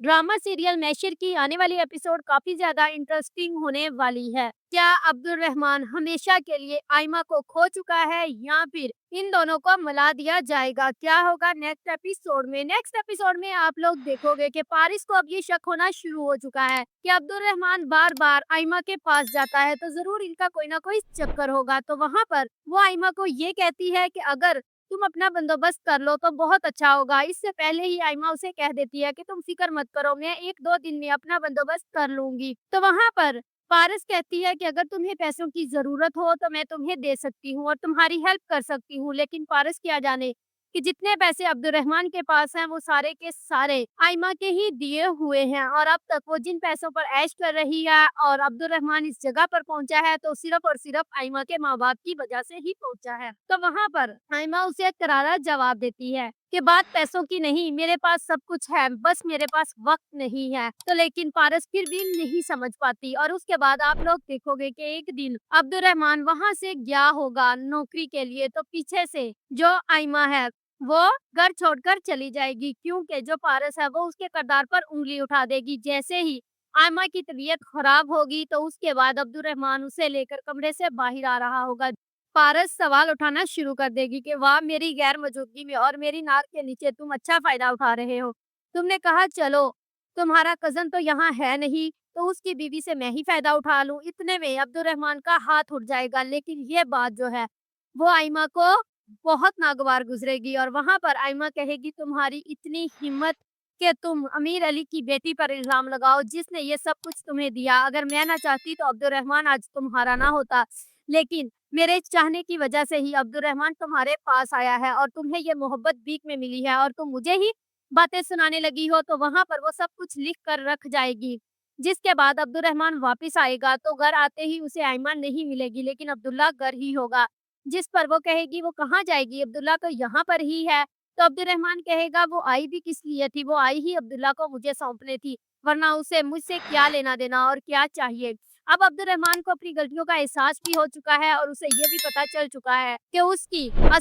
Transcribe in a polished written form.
Drama serial masher की आने वाली एपिसोड काफी ज्यादा इंटरेस्टिंग होने वाली है। क्या अब्दुल रहमान हमेशा के लिए आइमा को खो चुका है या फिर इन दोनों को मिला दिया जाएगा? क्या होगा नेक्स्ट एपिसोड में आप लोग देखोगे कि पारिस को अब ये शक होना शुरू हो चुका है कि अब्दुल रहमान बार बार आइमा के पास जाता है, तो जरूर इनका कोई ना कोई चक्कर होगा। तो वहां पर वो आइमा को ये कहती है कि अगर तुम अपना बंदोबस्त कर लो तो बहुत अच्छा होगा। इससे पहले ही आइमा उसे कह देती है कि तुम फिक्र मत करो, मैं 1-2 दिन में अपना बंदोबस्त कर लूँगी। तो वहाँ पर पारस कहती है कि अगर तुम्हें पैसों की ज़रूरत हो तो मैं तुम्हें दे सकती हूँ और तुम्हारी हेल्प कर सकती हूँ। लेकिन पारस क्या जाने कि जितने पैसे अब्दुर्रहमान के पास हैं वो सारे के सारे आइमा के ही दिए हुए हैं, और अब तक वो जिन पैसों पर ऐश कर रही है और अब्दुर्रहमान इस जगह पर पहुंचा है तो सिर्फ और सिर्फ आइमा के माँ-बाप की वजह से ही पहुंचा है। तो वहाँ पर आइमा उसे करारा जवाब देती है कि बात पैसों की नहीं, मेरे पास सब कुछ है, बस मेरे पास वक्त नहीं है। तो लेकिन पारस फिर भी नहीं समझ पाती, और उसके बाद आप लोग देखोगे कि एक दिन अब्दुर्रहमान वहां से गया होगा नौकरी के लिए, तो पीछे से जो आइमा है वो घर छोड़कर चली जाएगी, क्योंकि जो पारस है वो उसके किरदार पर उंगली उठा देगी। जैसे ही आयमा की तबीयत खराब होगी तो उसके बाद अब्दुर्रहमान उसे लेकर कमरे से बाहर आ रहा होगा। पारस सवाल उठाना शुरू कर देगी कि वाह, मेरी गैर मौजूदगी में और मेरी नाक के नीचे तुम अच्छा फायदा उठा रहे हो। तुमने कहा चलो, तुम्हारा कजन तो यहाँ है नहीं, तो उसकी बीवी से मैं ही फायदा उठा लूं। इतने में अब्दुर्रहमान का हाथ उठ जाएगा, लेकिन ये बात जो है वो आइमा को बहुत नागवार गुजरेगी, और वहां पर आइमा कहेगी तुम्हारी इतनी हिम्मत कि तुम अमीर अली की बेटी पर इल्जाम लगाओ जिसने ये सब कुछ तुम्हें दिया। अगर मैं ना चाहती तो अब्दुर्रहमान आज तुम्हारा ना होता, लेकिन मेरे चाहने की वजह से ही अब्दुर्रहमान तुम्हारे पास आया है और तुम्हें ये मोहब्बत भीख में मिली है और तुम मुझे ही बातें सुनाने लगी हो। तो वहां पर वो सब कुछ लिख कर रख जाएगी। जिसके बाद अब्दुर्रहमान वापस आएगा तो घर आते ही उसे आयमान नहीं मिलेगी, लेकिन अब्दुल्ला घर ही होगा। जिस पर वो कहेगी वो कहाँ जाएगी, अब्दुल्ला तो यहाँ पर ही है। तो अब्दुर्रहमान कहेगा वो आई भी किस लिए थी, वो आई ही अब्दुल्ला को मुझे सौंपने थी, वरना उसे मुझसे क्या लेना देना और क्या चाहिए। अब अब्दुर्रहमान को अपनी गलतियों का एहसास भी हो चुका है और उसे ये भी पता चल चुका है कि उसकी असल